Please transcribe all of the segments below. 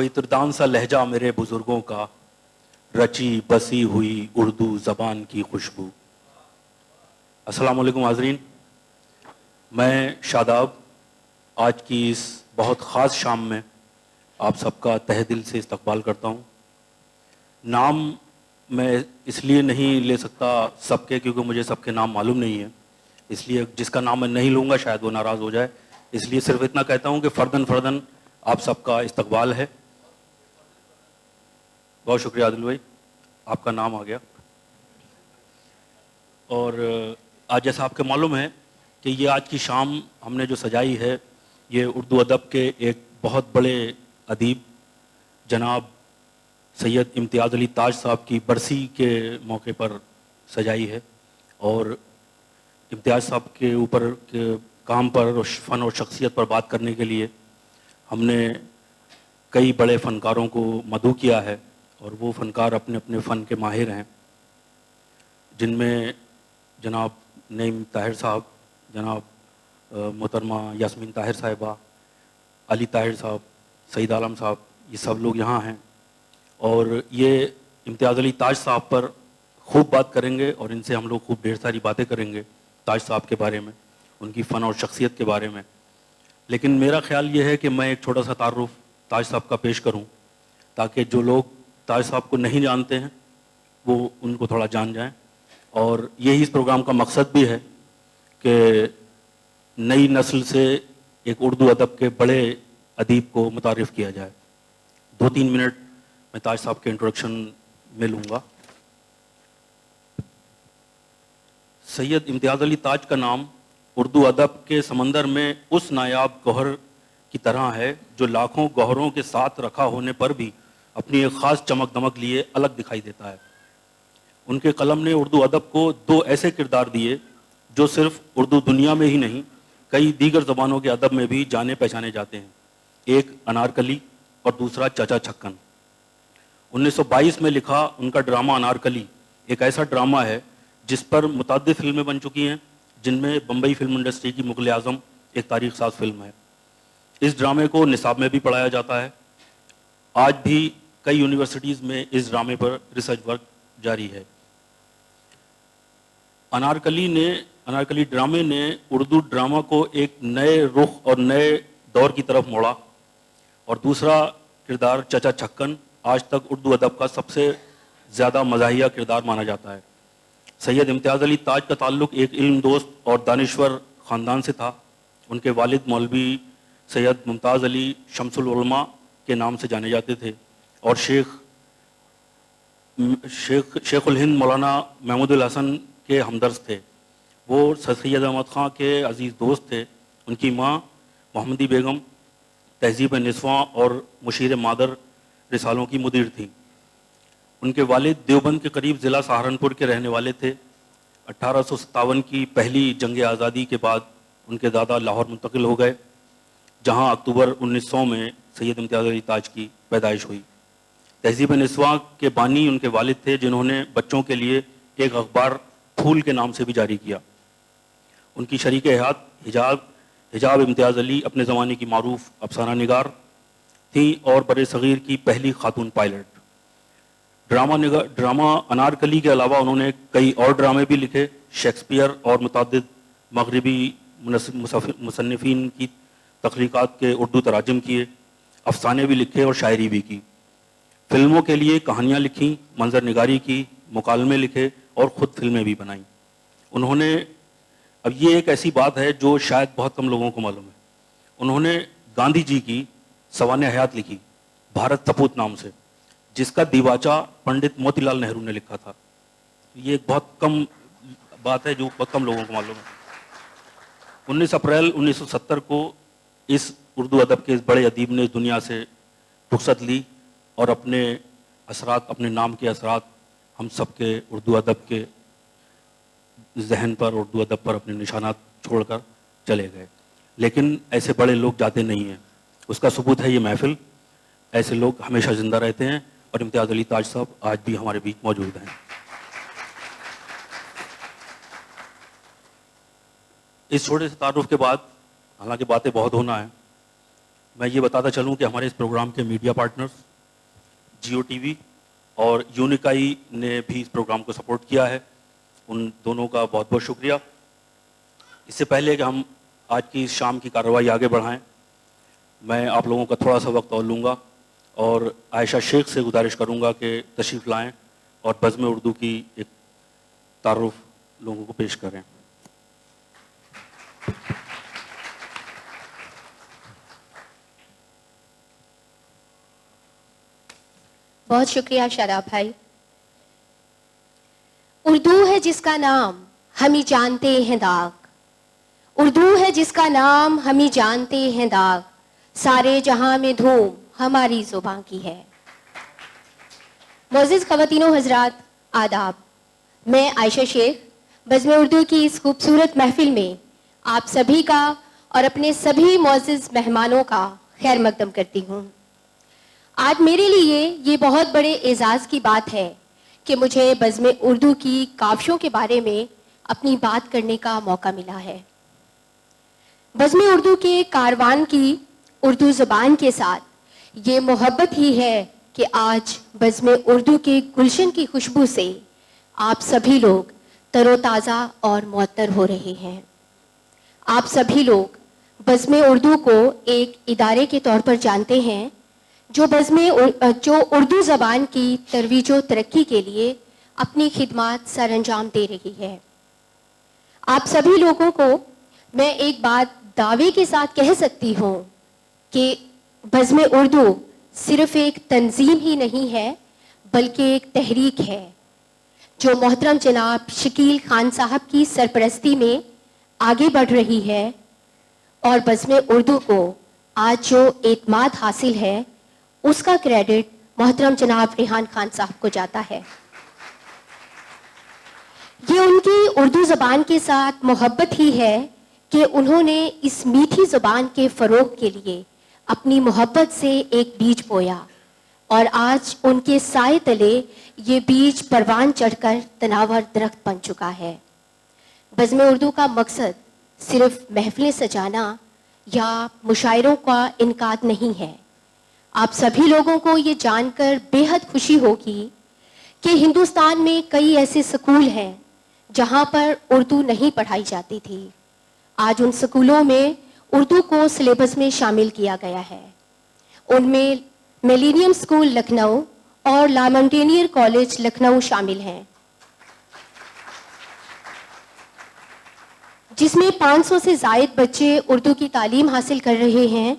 فطردان سا لہجہ میرے بزرگوں کا، رچی بسی ہوئی اردو زبان کی خوشبو۔ السلام علیکم حاضرین، میں شاداب آج کی اس بہت خاص شام میں آپ سب کا تہہ دل سے استقبال کرتا ہوں۔ نام میں اس لیے نہیں لے سکتا سب کے، کیونکہ مجھے سب کے نام معلوم نہیں ہے، اس لیے جس کا نام میں نہیں لوں گا شاید وہ ناراض ہو جائے، اس لیے صرف اتنا کہتا ہوں کہ فردن فردن آپ سب کا استقبال ہے۔ بہت شکریہ عادل بھائی، آپ کا نام آ گیا۔ اور آج جیسا آپ کے معلوم ہے کہ یہ آج کی شام ہم نے جو سجائی ہے، یہ اردو ادب کے ایک بہت بڑے ادیب جناب سید امتیاز علی تاج صاحب کی برسی کے موقع پر سجائی ہے، اور امتیاز صاحب کے اوپر کے کام پر اور فن اور شخصیت پر بات کرنے کے لیے ہم نے کئی بڑے فنکاروں کو مدعو کیا ہے، اور وہ فنکار اپنے اپنے فن کے ماہر ہیں، جن میں جناب نعیم طاہر صاحب، جناب محترمہ یاسمین طاہر صاحبہ، علی طاہر صاحب، سعید عالم صاحب، یہ سب لوگ یہاں ہیں، اور یہ امتیاز علی تاج صاحب پر خوب بات کریں گے، اور ان سے ہم لوگ خوب ڈھیر ساری باتیں کریں گے تاج صاحب کے بارے میں، ان کی فن اور شخصیت کے بارے میں۔ لیکن میرا خیال یہ ہے کہ میں ایک چھوٹا سا تعارف تاج صاحب کا پیش کروں، تاکہ جو لوگ تاج صاحب کو نہیں جانتے ہیں وہ ان کو تھوڑا جان جائیں، اور یہی اس پروگرام کا مقصد بھی ہے کہ نئی نسل سے ایک اردو ادب کے بڑے ادیب کو متعارف کیا جائے۔ 2-3 منٹ میں تاج صاحب کے انٹروڈکشن میں لوں گا۔ سید امتیاز علی تاج کا نام اردو ادب کے سمندر میں اس نایاب گوہر کی طرح ہے جو لاکھوں گوہروں کے ساتھ رکھا ہونے پر بھی اپنی ایک خاص چمک دمک لیے الگ دکھائی دیتا ہے۔ ان کے قلم نے اردو ادب کو 2 ایسے کردار دیے جو صرف اردو دنیا میں ہی نہیں، کئی دیگر زبانوں کے ادب میں بھی جانے پہچانے جاتے ہیں۔ ایک انارکلی اور دوسرا چچا چھکن۔ 1922 میں لکھا ان کا ڈرامہ انارکلی ایک ایسا ڈرامہ ہے جس پر متعدد فلمیں بن چکی ہیں، جن میں بمبئی فلم انڈسٹری کی مغل اعظم ایک تاریخ ساز فلم ہے۔ اس ڈرامے کو نصاب میں بھی پڑھایا جاتا ہے۔ آج بھی کئی یونیورسٹیز میں اس ڈرامے پر ریسرچ ورک جاری ہے۔ انارکلی ڈرامے نے اردو ڈرامہ کو ایک نئے رخ اور نئے دور کی طرف موڑا، اور دوسرا کردار چچا چھکن آج تک اردو ادب کا سب سے زیادہ مزاحیہ کردار مانا جاتا ہے۔ سید امتیاز علی تاج کا تعلق ایک علم دوست اور دانشور خاندان سے تھا۔ ان کے والد مولوی سید ممتاز علی شمس العلماء کے نام سے جانے جاتے تھے، اور شیخ الہند مولانا محمود الحسن کے ہمدرد تھے۔ وہ سید احمد خان کے عزیز دوست تھے۔ ان کی ماں محمدی بیگم تہذیب نسواں اور مشیر مادر رسالوں کی مدیر تھیں۔ ان کے والد دیوبند کے قریب ضلع سہارنپور کے رہنے والے تھے۔ 1857 کی پہلی جنگ آزادی کے بعد ان کے دادا لاہور منتقل ہو گئے، جہاں اکتوبر 1900 میں سید امتیاز علی تاج کی پیدائش ہوئی۔ تہذیب نسواں کے بانی ان کے والد تھے، جنہوں نے بچوں کے لیے ایک اخبار پھول کے نام سے بھی جاری کیا۔ ان کی شریک حیات حجاب امتیاز علی اپنے زمانے کی معروف افسانہ نگار تھیں اور برِ صغیر کی پہلی خاتون پائلٹ۔ ڈرامہ انارکلی کے علاوہ انہوں نے کئی اور ڈرامے بھی لکھے، شیکسپیئر اور متعدد مغربی مصنفین کی تخلیقات کے اردو تراجم کیے، افسانے بھی لکھے اور شاعری بھی کی۔ فلموں کے لیے کہانیاں لکھیں، منظر نگاری کی، مکالمے لکھے اور خود فلمیں بھی بنائیں۔ انہوں نے، اب یہ ایک ایسی بات ہے جو شاید بہت کم لوگوں کو معلوم ہے، انہوں نے گاندھی جی کی سوانح حیات لکھی بھارت سپوت نام سے، جس کا دیباچہ پنڈت موتی لال نہرو نے لکھا تھا۔ یہ ایک بہت کم بات ہے جو بہت کم لوگوں کو معلوم ہے۔ 19 اپریل 1970 کو اس اردو ادب کے اس بڑے ادیب نے اس دنیا سے رخصت لی، اور اپنے اثرات، اپنے نام کے اثرات ہم سب کے اردو ادب کے ذہن پر، اردو ادب پر اپنے نشانات چھوڑ کر چلے گئے۔ لیکن ایسے بڑے لوگ جاتے نہیں ہیں، اس کا ثبوت ہے یہ محفل۔ ایسے لوگ ہمیشہ زندہ رہتے ہیں، اور امتیاز علی تاج صاحب آج بھی ہمارے بیچ موجود ہیں۔ اس چھوٹے سے تعارف کے بعد، حالانکہ باتیں بہت ہونا ہے، میں یہ بتاتا چلوں کہ ہمارے اس پروگرام کے media partners Geo T V اور یونیکائی نے بھی اس پروگرام کو سپورٹ کیا ہے. ان دونوں کا بہت بہت شکریہ. اس سے پہلے کہ ہم آج کی اس شام کی کارروائی آگے بڑھائیں, میں آپ لوگوں کا تھوڑا سا وقت اور لوں گا اور عائشہ شیخ سے گزارش کروں گا کہ تشریف لائیں اور بزم اردو کی ایک تعارف لوگوں کو پیش کریں. بہت شکریہ شاداب بھائی. اردو ہے جس کا نام ہم ہی جانتے ہیں داغ, اردو ہے جس کا نام ہم ہی جانتے ہیں داغ, سارے جہاں میں دھوم ہماری زبان کی ہے. معزز خواتین و حضرات, آداب. میں عائشہ شیخ بزم اردو کی اس خوبصورت محفل میں آپ سبھی کا اور اپنے سبھی معزز مہمانوں کا خیر مقدم کرتی ہوں. آج میرے لیے یہ بہت بڑے اعزاز کی بات ہے کہ مجھے بزم اردو کی کاوشوں کے بارے میں اپنی بات کرنے کا موقع ملا ہے. بزم اردو کے کاروان کی اردو زبان کے ساتھ یہ محبت ہی ہے کہ آج بزم اردو کے گلشن کی خوشبو سے آپ سبھی لوگ تر و تازہ اور معطر ہو رہے ہیں. آپ سبھی لوگ بزم اردو کو ایک ادارے کے طور پر جانتے ہیں جو اردو زبان کی ترویج و ترقی کے لیے اپنی خدمات سر انجام دے رہی ہے. آپ سبھی لوگوں کو میں ایک بات دعوے کے ساتھ کہہ سکتی ہوں کہ بزم اردو صرف ایک تنظیم ہی نہیں ہے بلکہ ایک تحریک ہے جو محترم جناب شکیل خان صاحب کی سرپرستی میں آگے بڑھ رہی ہے. اور بزم اردو کو آج جو اعتماد حاصل ہے اس کا کریڈٹ محترم جناب ریحان خان صاحب کو جاتا ہے. یہ ان کی اردو زبان کے ساتھ محبت ہی ہے کہ انہوں نے اس میٹھی زبان کے فروغ کے لیے اپنی محبت سے ایک بیج بویا اور آج ان کے سائے تلے یہ بیج پروان چڑھ کر تناور درخت بن چکا ہے. بزم اردو کا مقصد صرف محفلیں سجانا یا مشاعروں کا انعقاد نہیں ہے. آپ سبھی لوگوں کو یہ جان کر بے حد خوشی ہوگی کہ ہندوستان میں کئی ایسے سکول ہیں جہاں پر اردو نہیں پڑھائی جاتی تھی. آج ان سکولوں میں اردو کو سلیبس میں شامل کیا گیا ہے. ان میں میلینیم اسکول لکھنؤ اور لامنٹینئر کالج لکھنؤ شامل ہیں جس میں 500 سے زائد بچے اردو کی تعلیم حاصل کر رہے ہیں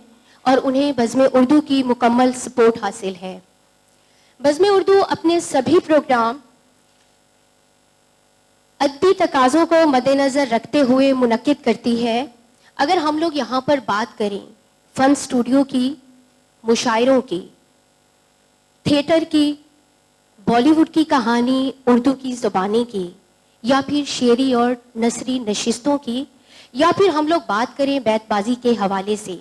اور انہیں بزم اردو کی مکمل سپورٹ حاصل ہے. بزم اردو اپنے سبھی پروگرام ادبی تقاضوں کو مد نظر رکھتے ہوئے منعقد کرتی ہے. اگر ہم لوگ یہاں پر بات کریں فن اسٹوڈیو کی, مشاعروں کی, تھیٹر کی, بالی ووڈ کی کہانی اردو کی زبانی کی, یا پھر شعری اور نثری نشستوں کی, یا پھر ہم لوگ بات کریں بیت بازی کے حوالے سے,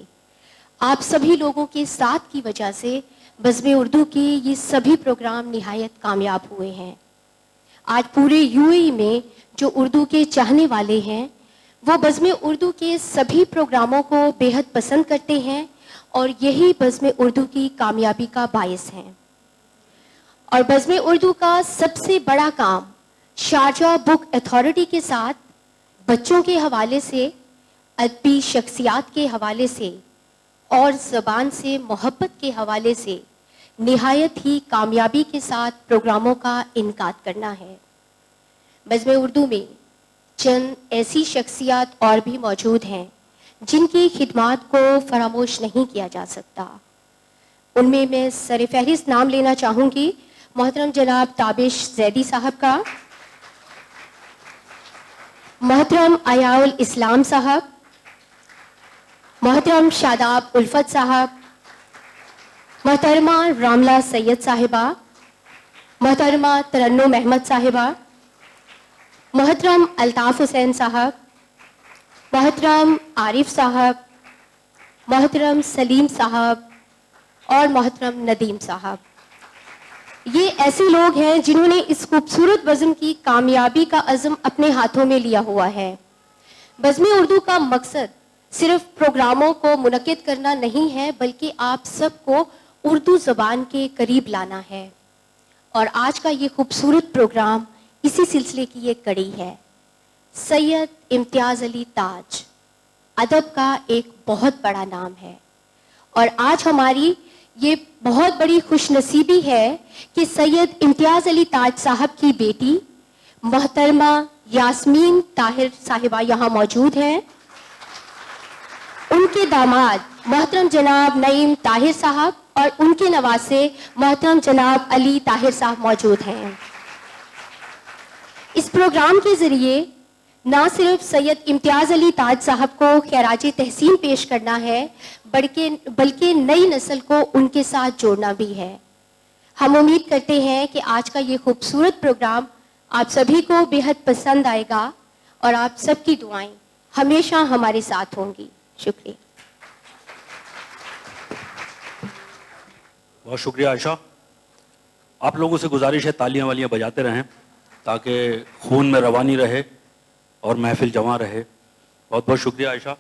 آپ سبھی لوگوں کے ساتھ کی وجہ سے بزم اردو کے یہ سبھی پروگرام نہایت کامیاب ہوئے ہیں. آج پورے یو اے ای میں جو اردو کے چاہنے والے ہیں وہ بزم اردو کے سبھی پروگراموں کو بے حد پسند کرتے ہیں اور یہی بزم اردو کی کامیابی کا باعث ہیں. اور بزم اردو کا سب سے بڑا کام شارجہ بک اتھارٹی کے ساتھ بچوں کے حوالے سے, ادبی شخصیات کے حوالے سے اور زبان سے محبت کے حوالے سے نہایت ہی کامیابی کے ساتھ پروگراموں کا انعقاد کرنا ہے. بزم اردو میں چند ایسی شخصیات اور بھی موجود ہیں جن کی خدمات کو فراموش نہیں کیا جا سکتا. ان میں سر فہرست نام لینا چاہوں گی محترم جناب تابش زیدی صاحب کا, محترم عیاء الاسلام صاحب, محترم شاداب الفت صاحب, محترمہ راملہ سید صاحبہ, محترمہ ترنم احمد صاحبہ, محترم الطاف حسین صاحب, محترم عارف صاحب, محترم سلیم صاحب اور محترم ندیم صاحب. یہ ایسے لوگ ہیں جنہوں نے اس خوبصورت بزم کی کامیابی کا عزم اپنے ہاتھوں میں لیا ہوا ہے. بزم اردو کا مقصد صرف پروگراموں کو منعقد کرنا نہیں ہے بلکہ آپ سب کو اردو زبان کے قریب لانا ہے، اور آج کا یہ خوبصورت پروگرام اسی سلسلے کی ایک کڑی ہے۔ سید امتیاز علی تاج ادب کا ایک بہت بڑا نام ہے، اور آج ہماری یہ بہت بڑی خوش نصیبی ہے کہ سید امتیاز علی تاج صاحب کی بیٹی محترمہ یاسمین طاہر صاحبہ یہاں موجود ہیں، ان کے داماد محترم جناب نعیم طاہر صاحب اور ان کے نواسے محترم جناب علی طاہر صاحب موجود ہیں۔ اس پروگرام کے ذریعے نہ صرف سید امتیاز علی تاج صاحب کو خراج تحسین پیش کرنا ہے بلکہ نئی نسل کو ان کے ساتھ جوڑنا بھی ہے۔ ہم امید کرتے ہیں کہ آج کا یہ خوبصورت پروگرام آپ سبھی کو بے حد پسند آئے گا، اور آپ سب کی دعائیں ہمیشہ ہمارے ساتھ ہوں گی۔ شکریہ۔ بہت شکریہ عائشہ۔ آپ لوگوں سے گزارش ہے تالیاں والیاں بجاتے رہیں تاکہ خون میں روانی رہے اور محفل جمع رہے۔ بہت بہت شکریہ عائشہ۔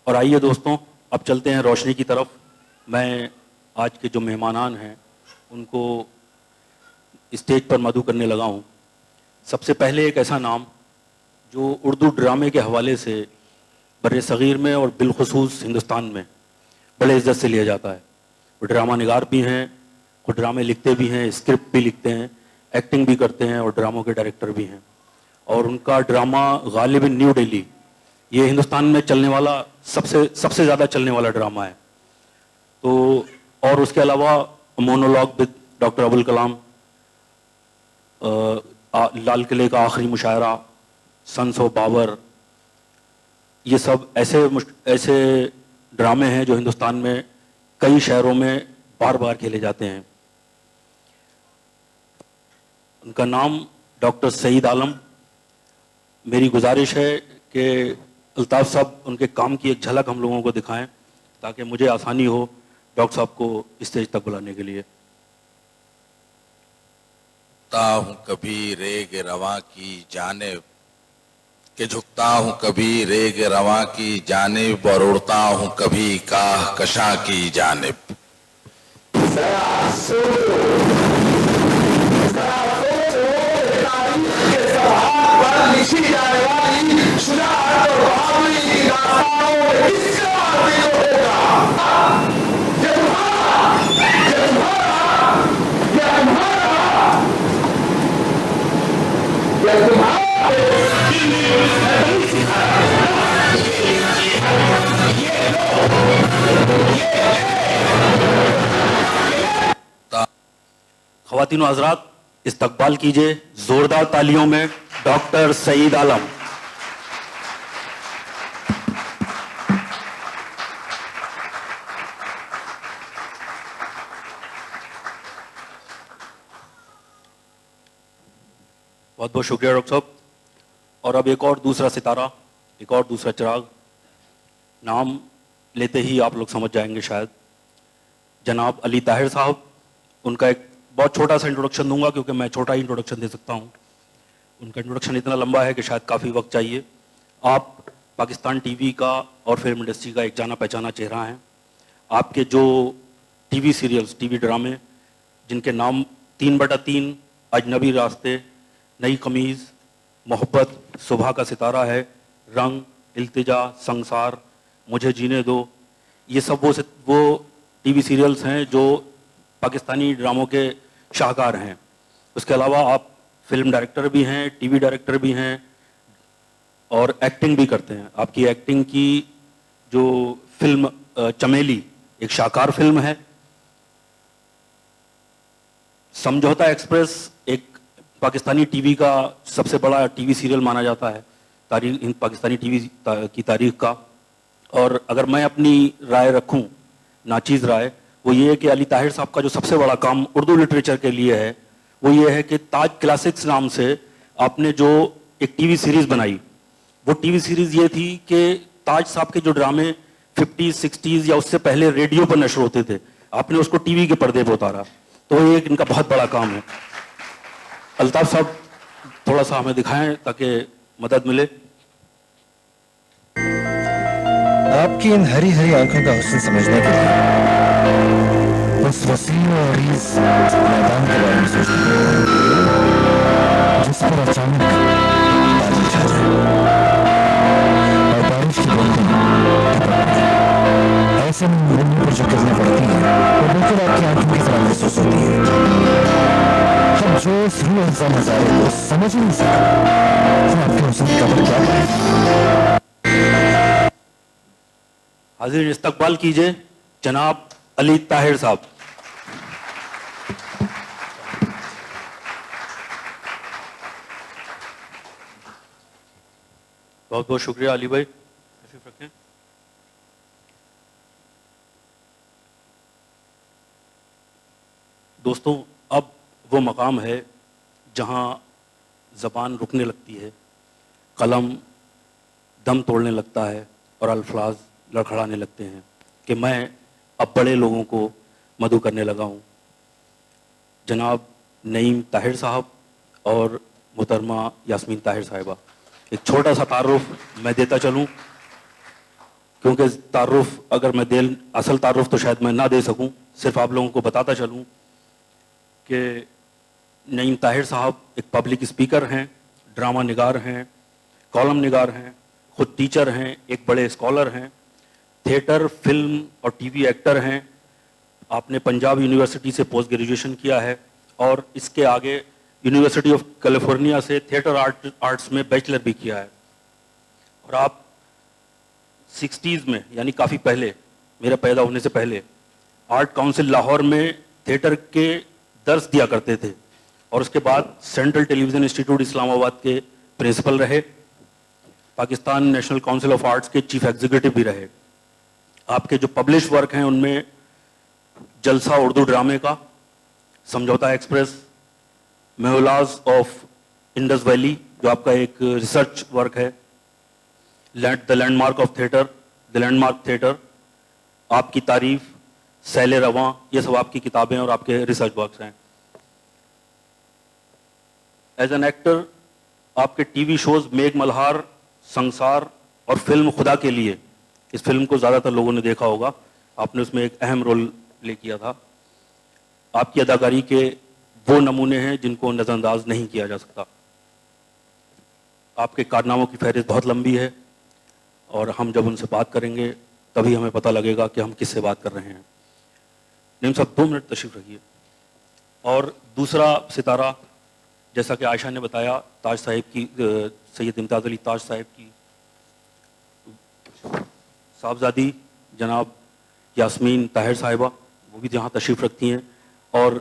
اور آئیے دوستوں، اب چلتے ہیں روشنی کی طرف۔ میں آج کے جو مہمانان ہیں ان کو اسٹیج پر مدعو کرنے لگا ہوں۔ سب سے پہلے ایک ایسا نام جو اردو ڈرامے کے حوالے سے بر صغیر میں اور بالخصوص ہندوستان میں بڑے عزت سے لیا جاتا ہے۔ وہ ڈرامہ نگار بھی ہیں، وہ ڈرامے لکھتے بھی ہیں، اسکرپٹ بھی لکھتے ہیں، ایکٹنگ بھی کرتے ہیں اور ڈراموں کے ڈائریکٹر بھی ہیں۔ اور ان کا ڈرامہ غالب نیو ڈیلی یہ ہندوستان میں چلنے والا سب سے زیادہ چلنے والا ڈرامہ ہے۔ تو اور اس کے علاوہ مونولوگ وتھ ڈاکٹر ابوالکلام، لال قلعے کا آخری مشاعرہ، سنس آف بابر، یہ سب ایسے ڈرامے ہیں جو ہندوستان میں کئی شہروں میں بار بار کھیلے جاتے ہیں۔ ان کا نام ڈاکٹر سعید عالم۔ میری گزارش ہے کہ الطاف صاحب ان کے کام کی ایک جھلک ہم لوگوں کو دکھائیں تاکہ مجھے آسانی ہو ڈاکٹر صاحب کو اسٹیج تک بلانے کے لیے۔ جھکتا ہوں کبھی ریگ رواں کی جانب، کہ جھکتا ہوں کبھی ریگ رواں کی جانب اور اڑتا ہوں کبھی کاہ کشاں کی جانب۔ خواتین و حضرات، استقبال کیجئے زوردار تالیوں میں ڈاکٹر سعید عالم۔ بہت بہت شکریہ ڈاکٹر صاحب۔ اور اب ایک اور دوسرا ستارہ، ایک اور دوسرا چراغ، نام لیتے ہی آپ لوگ سمجھ جائیں گے شاید، جناب علی طاہر صاحب۔ ان کا ایک بہت چھوٹا سا انٹروڈکشن دوں گا کیونکہ میں چھوٹا ہی انٹروڈکشن دے سکتا ہوں۔ ان کا انٹروڈکشن اتنا لمبا ہے کہ شاید کافی وقت چاہیے۔ آپ پاکستان ٹی وی کا اور فلم انڈسٹری کا ایک جانا پہچانا چہرہ ہیں۔ آپ کے جو T V serials, T V ڈرامے جن کے نام 3/3، اجنبی راستے، نئی قمیض، محبت، صبح کا ستارہ ہے، رنگ، التجا، سنسار، مجھے جینے دو، یہ سب وہ ٹی وی سیریلز ہیں جو پاکستانی ڈراموں کے شاہکار ہیں۔ اس کے علاوہ آپ فلم ڈائریکٹر بھی ہیں، ٹی وی ڈائریکٹر بھی ہیں اور ایکٹنگ بھی کرتے ہیں۔ آپ کی ایکٹنگ کی جو فلم چمیلی ایک شاہکار فلم ہے، سمجھوتا ایکسپریس ایک پاکستانی ٹی وی کا سب سے بڑا ٹی وی سیریل مانا جاتا ہے پاکستانی ٹی وی کی تاریخ کا۔ اور اگر میں اپنی رائے رکھوں، ناچیز رائے، وہ یہ ہے کہ علی طاہر صاحب کا جو سب سے بڑا کام اردو لٹریچر کے لیے ہے وہ یہ ہے کہ تاج کلاسکس نام سے آپ نے جو ایک ٹی وی سیریز بنائی، وہ ٹی وی سیریز یہ تھی کہ تاج صاحب کے جو ڈرامے 50s 60s یا اس سے پہلے ریڈیو پر نشر ہوتے تھے، آپ نے اس کو ٹی وی کے پردے پہ اتارا۔ تو یہ ایک ان کا بہت بڑا کام ہے۔ الطاف صاحب تھوڑا سا ہمیں دکھائیں تاکہ مدد ملے۔ آپ کی ان ہری ہری آنکھوں کا حسن سمجھنے کے لیے اس وسیع و عریض میدان کے بارے میں سوچنا ہے جس پر اچانک بارش چھا جائے اور بارش کی بوندیں ٹپک پڑیں. ایسے میں زمین پر جو کرنیں پڑتی ہیں وہ بالکل آپ کی آنکھوں کی طرح محسوس ہوتی ہے. اب جو اس روح افزا نظارے کو سمجھ نہیں سکا وہ آپ کے حسن کی قدر کیا کرے. حاضرین استقبال کیجئے جناب علی طاہر صاحب. بہت بہت شکریہ علی بھائی, تشریف رکھیں. دوستوں, اب وہ مقام ہے جہاں زبان رکنے لگتی ہے, قلم دم توڑنے لگتا ہے اور الفاظ لڑکھڑانے لگتے ہیں کہ میں اب بڑے لوگوں کو مدعو کرنے لگا ہوں. جناب نعیم طاہر صاحب اور محترمہ یاسمین طاہر صاحبہ, ایک چھوٹا سا تعارف میں دیتا چلوں, کیونکہ تعارف اگر میں اصل تعارف تو شاید میں نہ دے سکوں, صرف آپ لوگوں کو بتاتا چلوں کہ نعیم طاہر صاحب ایک پبلک اسپیکر ہیں, ڈرامہ نگار ہیں, کالم نگار ہیں, خود ٹیچر ہیں, ایک بڑے اسکالر ہیں, تھیٹر, فلم اور ٹی وی ایکٹر ہیں. آپ نے پنجاب یونیورسٹی سے پوسٹ گریجویشن کیا ہے اور اس کے آگے یونیورسٹی آف کیلیفورنیا سے تھیٹر آرٹس میں بیچلر بھی کیا ہے. اور آپ 60s میں, یعنی کافی پہلے, میرے پیدا ہونے سے پہلے, آرٹ کاؤنسل لاہور میں تھیٹر کے درس دیا کرتے تھے اور اس کے بعد سینٹرل ٹیلی ویژن انسٹیٹیوٹ اسلام آباد کے پرنسپل رہے, Pakistan national council of arts کے چیف ایگزیکٹو بھی رہے. آپ کے جو پبلش ورک ہیں ان میں جلسہ اردو ڈرامے کا, Samjhauta Express, murals of Indus Valley جو آپ کا ایک ریسرچ ورک ہے, the landmark of theatre, the landmark theatre, آپ کی تعریف, سیل رواں, یہ سب آپ کی کتابیں اور آپ کے ریسرچ ورکس ہیں. ایز این ایکٹر آپ کے T V shows Megh Malhar, Sansar اور فلم خدا کے لیے, اس فلم کو زیادہ تر لوگوں نے دیکھا ہوگا, آپ نے اس میں ایک اہم رول پلے کیا تھا. آپ کی اداکاری کے وہ نمونے ہیں جن کو نظر انداز نہیں کیا جا سکتا. آپ کے کارناموں کی فہرست بہت لمبی ہے اور ہم جب ان سے بات کریں گے تبھی ہمیں پتہ لگے گا کہ ہم کس سے بات کر رہے ہیں. نعیم صاحب 2 منٹ تشریف رکھیے. اور دوسرا ستارہ, جیسا کہ عائشہ نے بتایا, تاج صاحب کی, سید امتیاز علی تاج صاحب کی صاحبزادی جناب یاسمین طاہر صاحبہ, وہ بھی یہاں تشریف رکھتی ہیں. اور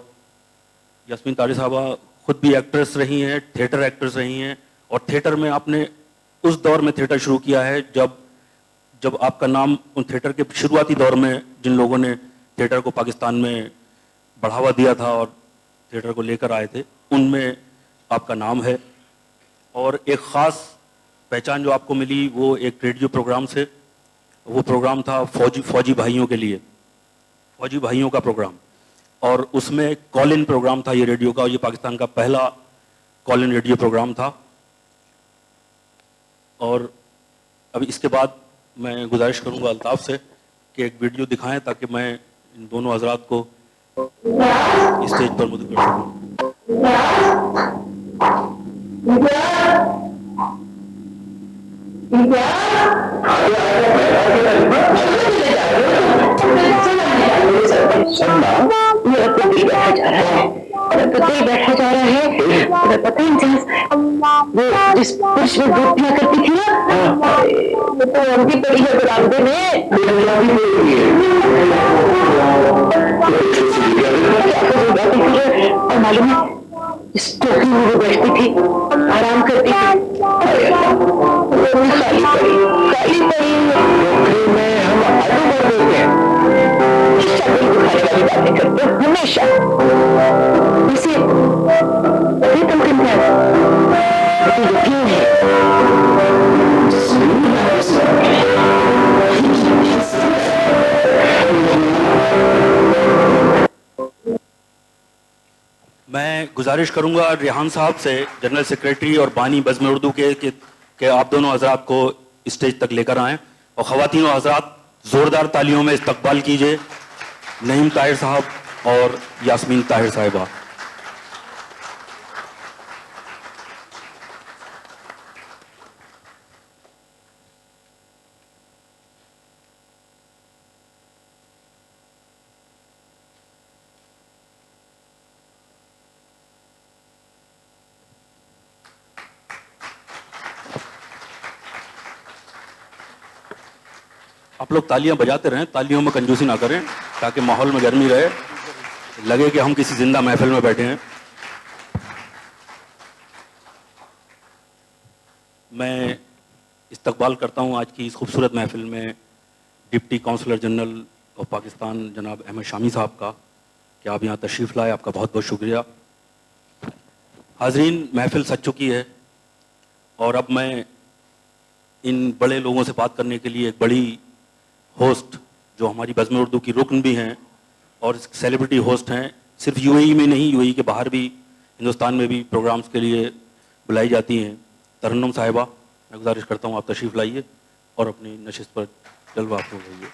یاسمین طاہر صاحبہ خود بھی ایکٹریس رہی ہیں, تھیٹر ایکٹریس رہی ہیں, اور تھیٹر میں آپ نے اس دور میں تھیٹر شروع کیا ہے جب آپ کا نام ان تھیٹر کے شروعاتی دور میں جن لوگوں نے تھیٹر کو پاکستان میں بڑھاوا دیا تھا اور تھیٹر کو لے کر آئے تھے, ان میں آپ کا نام ہے. اور ایک خاص پہچان جو آپ کو ملی وہ ایک ریڈیو پروگرام سے, وہ پروگرام تھا فوجی بھائیوں کے لیے, فوجی بھائیوں کا پروگرام, اور اس میں کال ان پروگرام تھا یہ ریڈیو کا, اور یہ پاکستان کا پہلا کال ان ریڈیو پروگرام تھا. اور اب اس کے بعد میں گزارش کروں گا الطاف سے کہ ایک ویڈیو دکھائیں تاکہ میں ان دونوں حضرات کو اسٹیج پر مدعو کر سکوں. میرا تو دل بیٹھا جا رہا ہے, پتہ ہے وہ جس پرش میں دودھ پیا کرتی تھی نا, وہ تو ہم بھی پڑی ہے برامدے میں. اور معلوم ہے اس ٹوکری میں وہ بیٹھتی تھی, آرام کرتی تھی, خالی پڑی میں ہم آلو بھر دیتے ہیں, دل دکھانے والی باتیں کرتے ہیں ہمیشہ. اسے تم کرنا یقین ہے. میں گزارش کروں گا ریحان صاحب سے, جنرل سیکریٹری اور بانی بزم اردو کے, کہ آپ دونوں حضرات کو اسٹیج تک لے کر آئیں, اور خواتین و حضرات زوردار تالیوں میں استقبال کیجیے نعیم طاہر صاحب اور یاسمین طاہر صاحبہ. آپ لوگ تالیاں بجاتے رہیں, تالیوں میں کنجوسی نہ کریں تاکہ ماحول میں گرمی رہے, لگے کہ ہم کسی زندہ محفل میں بیٹھے ہیں. میں استقبال کرتا ہوں آج کی اس خوبصورت محفل میں deputy counsellor general of Pakistan جناب احمد شامی صاحب کا کہ آپ یہاں تشریف لائے. آپ کا بہت بہت شکریہ. حاضرین, محفل سج چکی ہے اور اب میں ان بڑے لوگوں سے بات کرنے کے لیے ایک بڑی ہوسٹ جو ہماری بزم اردو کی رکن بھی ہیں اور سیلیبریٹی ہوسٹ ہیں, صرف یو اے ای میں نہیں, یو اے ای کے باہر بھی, ہندوستان میں بھی پروگرامز کے لیے بلائی جاتی ہیں, ترنم صاحبہ, میں گزارش کرتا ہوں آپ تشریف لائیے اور اپنی نشست پر جلوہ افروز ہوئیے.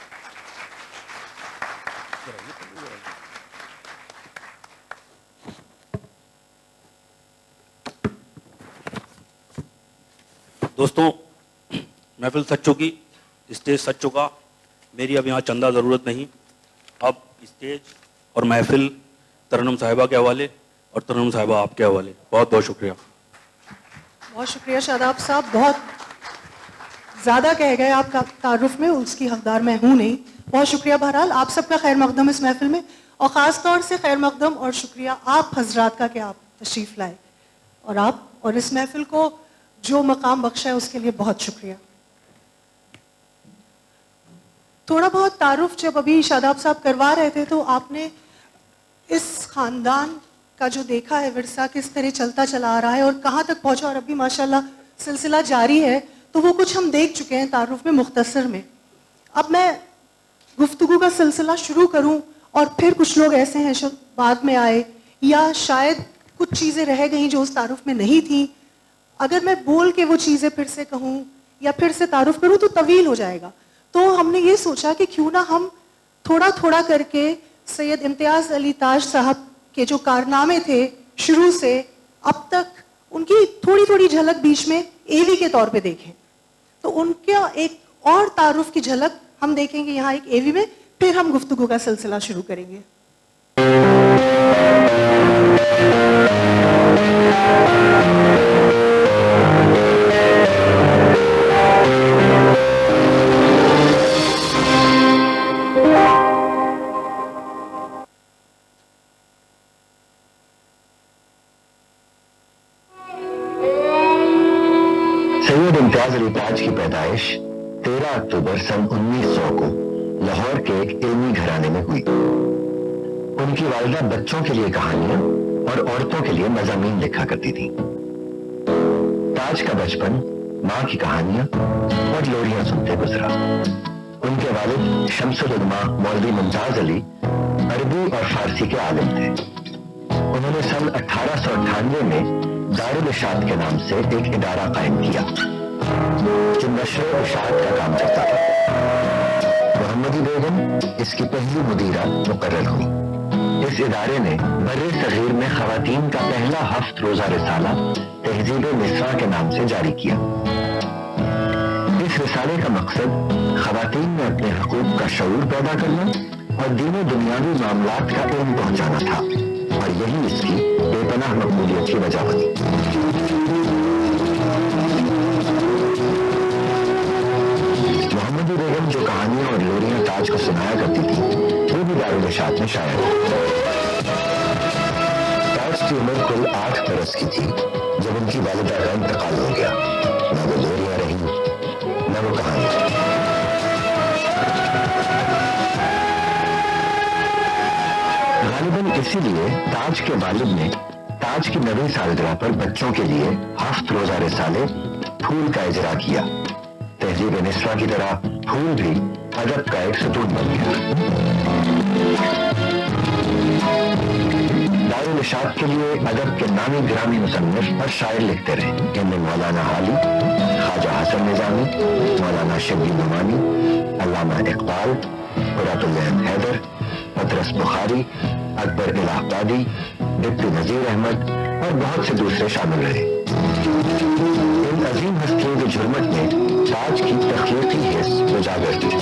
دوستوں, محفل سج چکی, اسٹیج سج چکا, میری اب یہاں چندہ ضرورت نہیں. اب اسٹیج اور محفل ترنم صاحبہ کے حوالے اور ترنم صاحبہ آپ کے حوالے. بہت بہت شکریہ. بہت شکریہ شاداب صاحب, بہت زیادہ کہہ گئے آپ کا تعارف میں, اس کی حقدار میں ہوں نہیں. بہت شکریہ. بہرحال آپ سب کا خیر مقدم اس محفل میں, اور خاص طور سے خیر مقدم اور شکریہ آپ حضرات کا کہ آپ تشریف لائے اور آپ اور اس محفل کو جو مقام بخشا ہے اس کے لیے بہت شکریہ. تھوڑا بہت تعارف جب ابھی شاداب صاحب کروا رہے تھے تو آپ نے اس خاندان کا جو دیکھا ہے ورثہ کس طرح چلتا چلا آ رہا ہے اور کہاں تک پہنچا, اور ابھی ماشاءاللہ سلسلہ جاری ہے, تو وہ کچھ ہم دیکھ چکے ہیں تعارف میں مختصر میں. اب میں گفتگو کا سلسلہ شروع کروں اور پھر کچھ لوگ ایسے ہیں جو بعد میں آئے یا شاید کچھ چیزیں رہ گئیں جو اس تعارف میں نہیں تھیں. اگر میں بول کے وہ چیزیں پھر سے کہوں یا پھر سے تعارف کروں تو طویل ہو جائے گا. تو ہم نے یہ سوچا کہ کیوں نہ ہم تھوڑا تھوڑا کر کے سید امتیاز علی تاج صاحب کے جو کارنامے تھے شروع سے اب تک, ان کی تھوڑی تھوڑی جھلک بیچ میں اے وی کے طور پہ دیکھیں. تو ان کا ایک اور تعارف کی جھلک ہم دیکھیں گے یہاں ایک اے وی میں, پھر ہم گفتگو کا سلسلہ شروع کریں گے. سید امتیاز علی تاج کی پیدائش 13 اکتوبر سن 1900 کو لاہور کے ایک علمی گھرانے میں ہوئی. ان کی والدہ بچوں کے لیے کہانیاں اور عورتوں کے لیے مضامین لکھا کرتی تھی. تاج کا بچپن ماں کی کہانیاں اور لوریاں سنتے گزرا. ان کے والد شمس العلماء مولوی ممتاز علی عربی اور فارسی کے عالم تھے. انہوں نے سن 1898 میں دارالاشاعت کے نام سے ایک ادارہ قائم کیا جو نشر و اشاعت کا کام کرتا تھا. محمدی بیگم اس کی پہلی مدیرہ مقرر ہوئی. اس ادارے نے بر صغیر میں خواتین کا پہلا ہفت روزہ رسالہ تہذیب نساء کے نام سے جاری کیا. اس رسالے کا مقصد خواتین میں اپنے حقوق کا شعور پیدا کرنا اور دین و دنیاوی معاملات کا علم پہنچانا تھا, اور یہی اس کی بے پناہ مقبولیت کی وجہ بنی. محمدی بیگم جو کہانیاں اور لوریاں تاج کو سنایا کرتی تھی وہ بھی دارالاشاعت میں شائع ہوئی. تاج کی عمر کل 8 برس کی تھی جب ان کی والدہ کا انتقال ہو گیا. نہ وہ لوریاں رہیں نہ وہ کہانیاں. غالباً اسی لیے تاج کے والد نے تاج کی 90 سالگرہ پر بچوں کے لیے ہفت روزہ رسالے پھول کا اجرا کیا. تہذیب نسواں کی طرح پھول بھی ادب کا ایک ستون بن گیا. انکشاف کے لیے ادب کے نامی گرامی مصنف اور شاعر لکھتے رہے، جن میں مولانا حالی، خواجہ حسن نظامی، مولانا شبلی نعمانی، علامہ اقبال، قرۃ العین حیدر، پطرس بخاری، اکبر الہٰبادی، ڈپٹی نذیر احمد اور بہت سے دوسرے شامل رہے۔ ان عظیم ہستیوں کے جھرمٹ میں تاج کی تخلیقی حس اجاگر تھی۔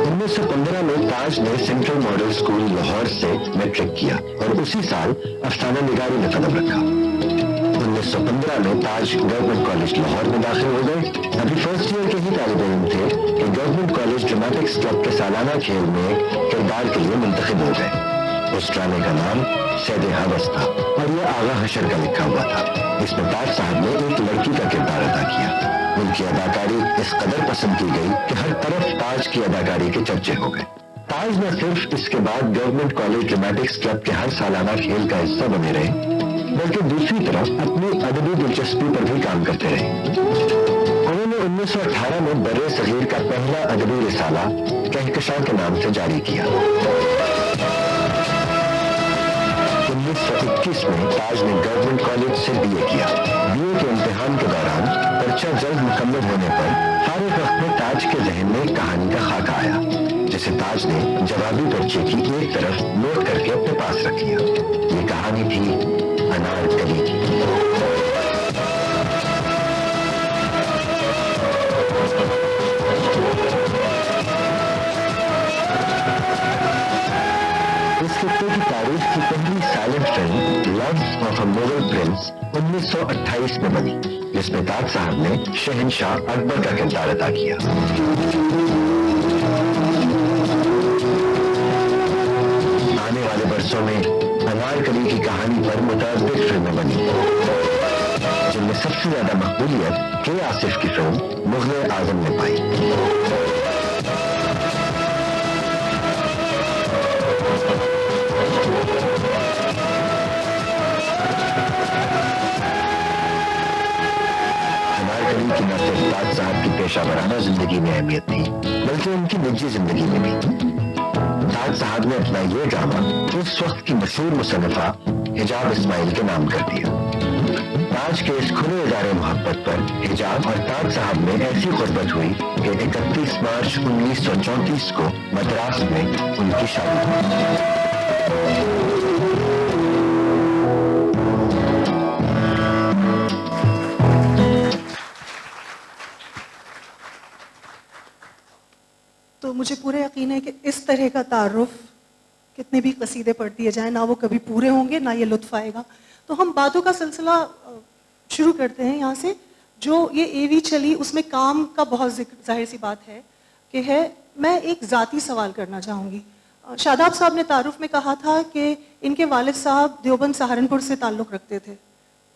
1915 میں تاج نے سینٹرل ماڈل اسکول لاہور سے میٹرک کیا اور اسی سال افسانہ نگاری میں قدم رکھا۔ 1915 میں تاج گورنمنٹ کالج لاہور میں داخل ہو گئے۔ ابھی فرسٹ ایئر کے ہی طالب علم تھے کہ گورنمنٹ کالج ڈرامٹکس کلب کے سالانہ کھیل میں کردار کے لیے منتخب ہو گئے۔ اس ڈرامے کا نام سید حوث تھا اور یہ آغا حشر کا لکھا ہوا تھا۔ اس میں تاج صاحب نے ایک لڑکی کا کردار ادا کیا۔ ان کی اداکاری اس قدر پسند کی گئی کہ ہر طرف تاج کی اداکاری کے چرچے ہو گئے۔ تاج نہ صرف اس کے بعد گورنمنٹ کالج ڈرامٹکس کلب کے ہر سالانہ کھیل کا حصہ بنے رہے، بلکہ دوسری طرف اپنی ادبی دلچسپی پر بھی کام کرتے رہے۔ انہوں نے 1918 میں بر صغیر کا پہلا ادبی رسالہ کہکشاں کے نام سے جاری کیا۔ 1921 میں تاج نے گورنمنٹ کالج سے بی اے کیا۔ بی اے کے امتحان کے دوران پرچہ جلد مکمل ہونے پر فارغ وقت میں تاج کے ذہن میں ایک کہانی کا خاکہ آیا، جسے تاج نے جوابی پرچے کی ایک طرف نوٹ کر کے اپنے پاس رکھ لیا۔ یہ کہانی تھی انار کلی کی۔ اس خطے کی تاریخ کی پہلی silent film loves of a Mughal prince 1928 میں بنی، جس میں تاج صاحب نے شہنشاہ اکبر کا کردار ادا کیا۔ آنے والے برسوں میں انارکلی کی کہانی پر متعدد فلمیں بنی، جن میں سب سے زیادہ مقبولیت کے آصف کی فلم مغل اعظم نے پائی۔ انارکلی کی نہ صرف تاج صاحب کی پیشہ ورانہ زندگی میں اہمیت تھی، بلکہ ان کی نجی زندگی میں بھی۔ تاج صاحب نے اپنا یہ ڈرامہ اس وقت کی مشہور مصنفہ حجاب اسماعیل کے نام کر دیا۔ تاج کے اس کھلے اظہار محبت پر حجاب اور تاج صاحب میں ایسی قربت ہوئی کہ 31 مارچ 1934 کو مدراس میں ان کی شادی ہوئی۔ تو مجھے پورا یقین ہے کہ اس طرح کا تعارف کتنے بھی قصیدے پڑھ دیے جائیں نہ وہ کبھی پورے ہوں گے، نہ یہ لطف آئے گا۔ تو ہم باتوں کا سلسلہ شروع کرتے ہیں یہاں سے۔ جو یہ اے وی چلی اس میں کام کا بہت ذکر ظاہر سی بات ہے کہ ہے۔ میں ایک ذاتی سوال کرنا چاہوں گی۔ شاداب صاحب نے تعارف میں کہا تھا کہ ان کے والد صاحب دیوبند سہارنپور سے تعلق رکھتے تھے،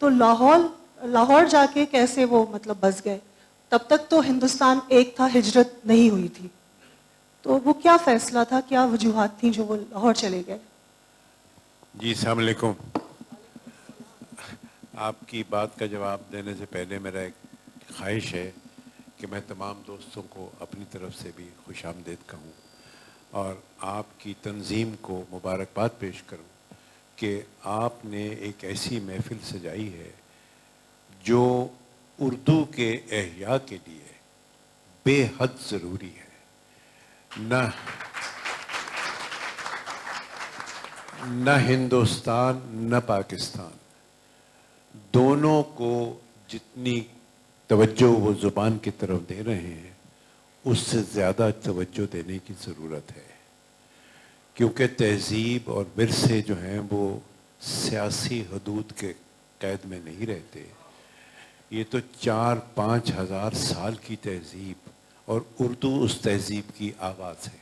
تو لاہور جا کے کیسے وہ مطلب بس گئے؟ تب تک تو ہندوستان ایک تھا، ہجرت نہیں ہوئی تھی، تو وہ کیا فیصلہ تھا، کیا وجوہات تھیں جو وہ لاہور چلے گئے؟ جی السلام علیکم۔ آپ کی بات کا جواب دینے سے پہلے میرا ایک خواہش ہے کہ میں تمام دوستوں کو اپنی طرف سے بھی خوش آمدید کہوں اور آپ کی تنظیم کو مبارکباد پیش کروں کہ آپ نے ایک ایسی محفل سجائی ہے جو اردو کے احیاء کے لیے بے حد ضروری ہے۔ نہ ہندوستان نہ پاکستان دونوں کو جتنی توجہ وہ زبان کی طرف دے رہے ہیں اس سے زیادہ توجہ دینے کی ضرورت ہے، کیونکہ تہذیب اور ورثے جو ہیں وہ سیاسی حدود کے قید میں نہیں رہتے۔ یہ تو 4-5 ہزار سال کی تہذیب اور اردو اس تہذیب کی آواز ہے۔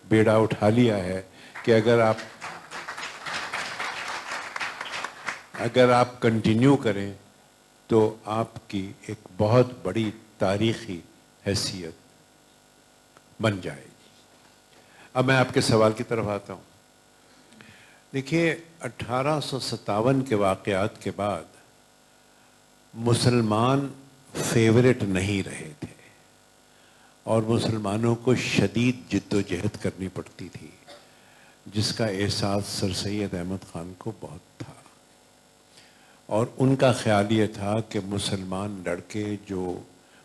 بیڑا اٹھا لیا ہے کہ اگر آپ کنٹینیو کریں تو آپ کی ایک بہت بڑی تاریخی حیثیت بن جائے گی۔ اب میں آپ کے سوال کی طرف آتا ہوں۔ دیکھیے 1857 کے واقعات کے بعد مسلمان فیورٹ نہیں رہے تھے اور مسلمانوں کو شدید جد و جہد کرنی پڑتی تھی۔ جس کا احساس سر سید احمد خان کو بہت تھا، اور ان کا خیال یہ تھا کہ مسلمان لڑکے جو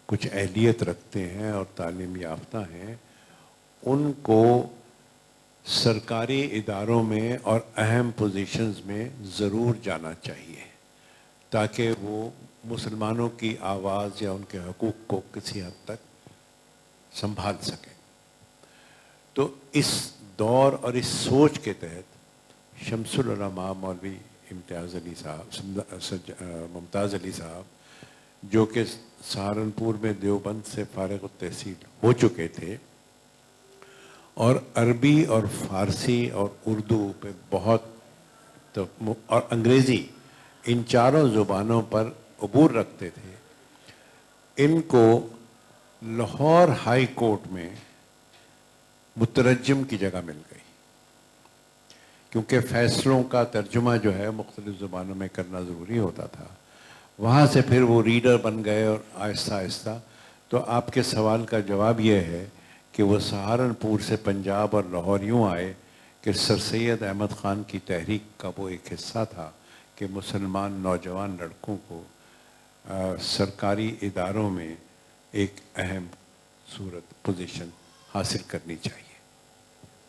کچھ اہلیت رکھتے ہیں اور تعلیم یافتہ ہیں ان کو سرکاری اداروں میں اور اہم پوزیشنز میں ضرور جانا چاہیے تاکہ وہ مسلمانوں کی آواز یا ان کے حقوق کو کسی حد تک سنبھال سکیں۔ تو اس دور اور اس سوچ کے تحت شمس العلماء مولوی ممتاز علی صاحب جو کہ سہارنپور میں دیوبند سے فارغ التحصیل ہو چکے تھے اور عربی اور فارسی اور اردو پہ بہت اور انگریزی ان چاروں زبانوں پر عبور رکھتے تھے، ان کو لاہور ہائی کورٹ میں مترجم کی جگہ مل گئی، کیونکہ فیصلوں کا ترجمہ جو ہے مختلف زبانوں میں کرنا ضروری ہوتا تھا۔ وہاں سے پھر وہ ریڈر بن گئے اور آہستہ آہستہ۔ تو آپ کے سوال کا جواب یہ ہے کہ وہ سہارنپور سے پنجاب اور لاہور یوں آئے کہ سر سید احمد خان کی تحریک کا وہ ایک حصہ تھا کہ مسلمان نوجوان لڑکوں کو سرکاری اداروں میں ایک اہم صورت پوزیشن حاصل کرنی چاہیے۔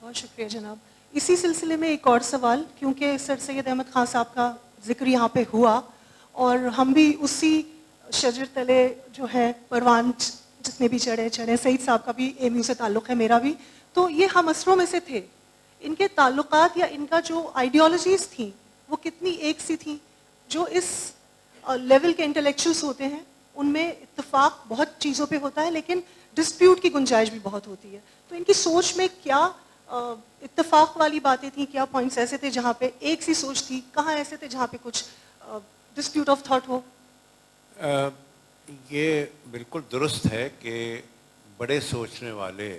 بہت شکریہ جناب۔ اسی سلسلے میں ایک اور سوال، کیونکہ سر سید احمد خان صاحب کا ذکر یہاں پہ ہوا اور ہم بھی اسی شجر تلے جو ہے پروان جتنے بھی چڑھے سعید صاحب کا بھی اے ایم یو سے تعلق ہے، میرا بھی، تو یہ ہم اثروں میں سے تھے۔ ان کے تعلقات یا ان کا جو آئیڈیالوجیز تھیں وہ کتنی ایک سی تھیں؟ جو اس لیول کے انٹلیکچوئلس ہوتے ہیں ان میں اتفاق بہت چیزوں پہ ہوتا ہے لیکن ڈسپیوٹ کی گنجائش بھی بہت ہوتی ہے، تو ان کی سوچ میں کیا اتفاق والی باتیں تھیں، کیا پوائنٹس ایسے تھے جہاں پہ ایک سی سوچ تھی، کہاں ایسے تھے جہاں پہ کچھ ڈسپیوٹ آف تھاٹ ہو؟ یہ بالکل درست ہے کہ بڑے سوچنے والے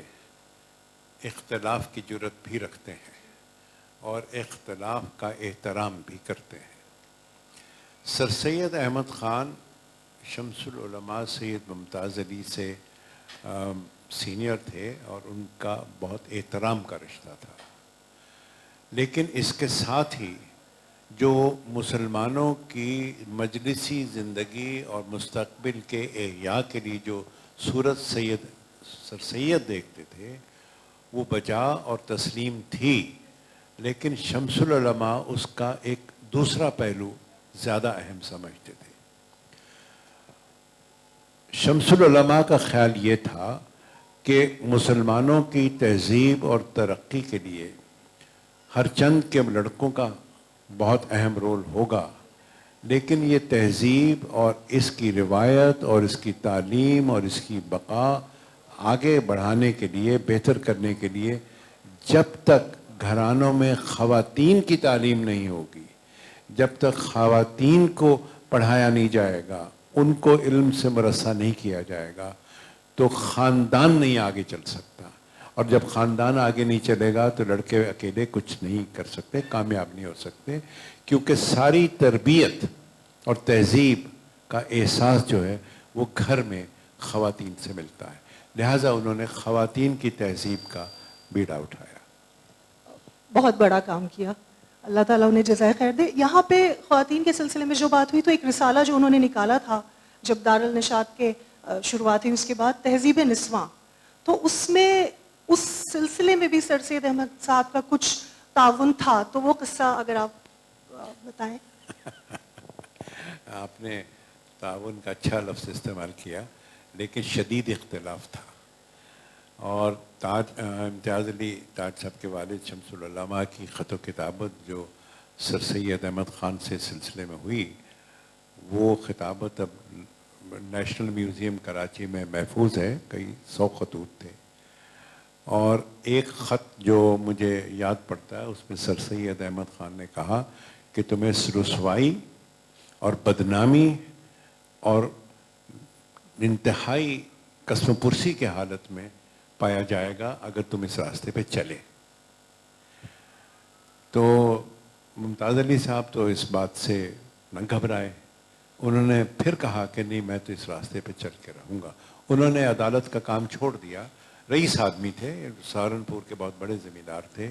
اختلاف کی جرات بھی رکھتے ہیں اور اختلاف کا احترام بھی کرتے ہیں۔ سر سید احمد خان شمس العلماء سید ممتاز علی سے سینئر تھے اور ان کا بہت احترام کا رشتہ تھا، لیکن اس کے ساتھ ہی جو مسلمانوں کی مجلسی زندگی اور مستقبل کے احیاء کے لیے جو صورت سر سید دیکھتے تھے وہ بجا اور تسلیم تھی، لیکن شمس العلماء اس کا ایک دوسرا پہلو زیادہ اہم سمجھتے تھے۔ شمس العلماء کا خیال یہ تھا کہ مسلمانوں کی تہذیب اور ترقی کے لیے ہر چند کے لڑکوں کا بہت اہم رول ہوگا، لیکن یہ تہذیب اور اس کی روایت اور اس کی تعلیم اور اس کی بقا آگے بڑھانے کے لیے، بہتر کرنے کے لیے جب تک گھرانوں میں خواتین کی تعلیم نہیں ہوگی، جب تک خواتین کو پڑھایا نہیں جائے گا، ان کو علم سے مرصع نہیں کیا جائے گا تو خاندان نہیں آگے چل سکتا، اور جب خاندان آگے نہیں چلے گا تو لڑکے اکیلے کچھ نہیں کر سکتے، کامیاب نہیں ہو سکتے، کیونکہ ساری تربیت اور تہذیب کا احساس جو ہے وہ گھر میں خواتین سے ملتا ہے، لہٰذا انہوں نے خواتین کی تہذیب کا بیڑا اٹھایا۔ بہت بڑا کام کیا، اللہ تعالیٰ انہیں جزائے خیر دے۔ یہاں پہ خواتین کے سلسلے میں جو بات ہوئی تو ایک رسالہ جو انہوں نے نکالا تھا جب دارالنشاط کے شروعات ہوئی، اس کے بعد تہذیب نسواں، تو اس میں اس سلسلے میں بھی سر سید احمد صاحب کا کچھ تعاون تھا، تو وہ قصہ اگر آپ بتائیں۔ آپ نے تعاون کا اچھا لفظ استعمال کیا، لیکن شدید اختلاف تھا، اور امتیاز علی تاج صاحب کے والد شمس العلماء کی خط و کتابت جو سر سید احمد خان سے سلسلے میں ہوئی، وہ خطابت اب نیشنل میوزیم کراچی میں محفوظ ہے، کئی 100 خطوط تھے، اور ایک خط جو مجھے یاد پڑتا ہے اس میں سر سید احمد خان نے کہا کہ تمہیں رسوائی اور بدنامی اور انتہائی قسم پرسی کے حالت میں پایا جائے گا اگر تم اس راستے پہ چلے۔ تو ممتاز علی صاحب تو اس بات سے نہ گھبرائے، انہوں نے پھر کہا کہ نہیں، میں تو اس راستے پہ چل کے رہوں گا۔ انہوں نے عدالت کا کام چھوڑ دیا، رئیس آدمی تھے، سہارنپور کے بہت بڑے زمیندار تھے،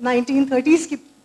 1930s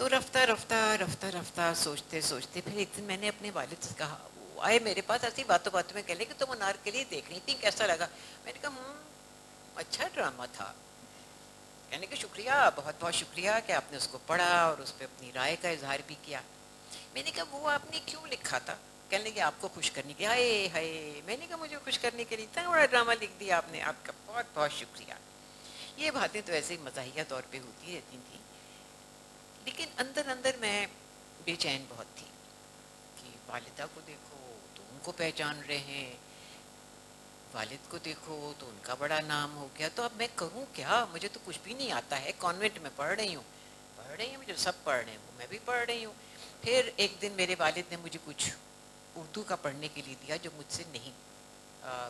تو رفتہ رفتہ رفتہ رفتہ سوچتے سوچتے پھر ایک دن میں نے اپنے والد سے کہا، وہ آئے میرے پاس ایسی باتوں باتوں میں کہہ لے کہ تم انارکلی دیکھ رہی تھی کیسا لگا؟ میں نے کہا اچھا ڈرامہ تھا. کہنے کہ شکریہ، بہت بہت شکریہ کہ آپ نے اس کو پڑھا اور اس پہ اپنی رائے کا اظہار بھی کیا. میں نے کہا وہ آپ نے کیوں لکھا تھا؟ کہنے لگے آپ کو خوش کرنے کے. ہائے ہائے، میں نے کہا مجھے خوش کرنے کے لیے اتنا بڑا ڈرامہ لکھ دیا آپ نے، آپ کا بہت بہت شکریہ. یہ باتیں تو ایسے ہی مزاحیہ طور پہ ہوتی رہتی تھیں، لیکن اندر اندر میں بے چین بہت تھی کہ والدہ کو دیکھو تو ان کو پہچان رہے ہیں، والد کو دیکھو تو ان کا بڑا نام ہو گیا، تو اب میں کروں کیا؟ مجھے تو کچھ بھی نہیں آتا ہے. کانوینٹ میں پڑھ رہی ہوں مجھے سب پڑھ رہے ہیں، وہ میں بھی پڑھ رہی ہوں. پھر ایک دن میرے والد نے مجھے کچھ اردو کا پڑھنے کے لیے دیا جو مجھ سے نہیں،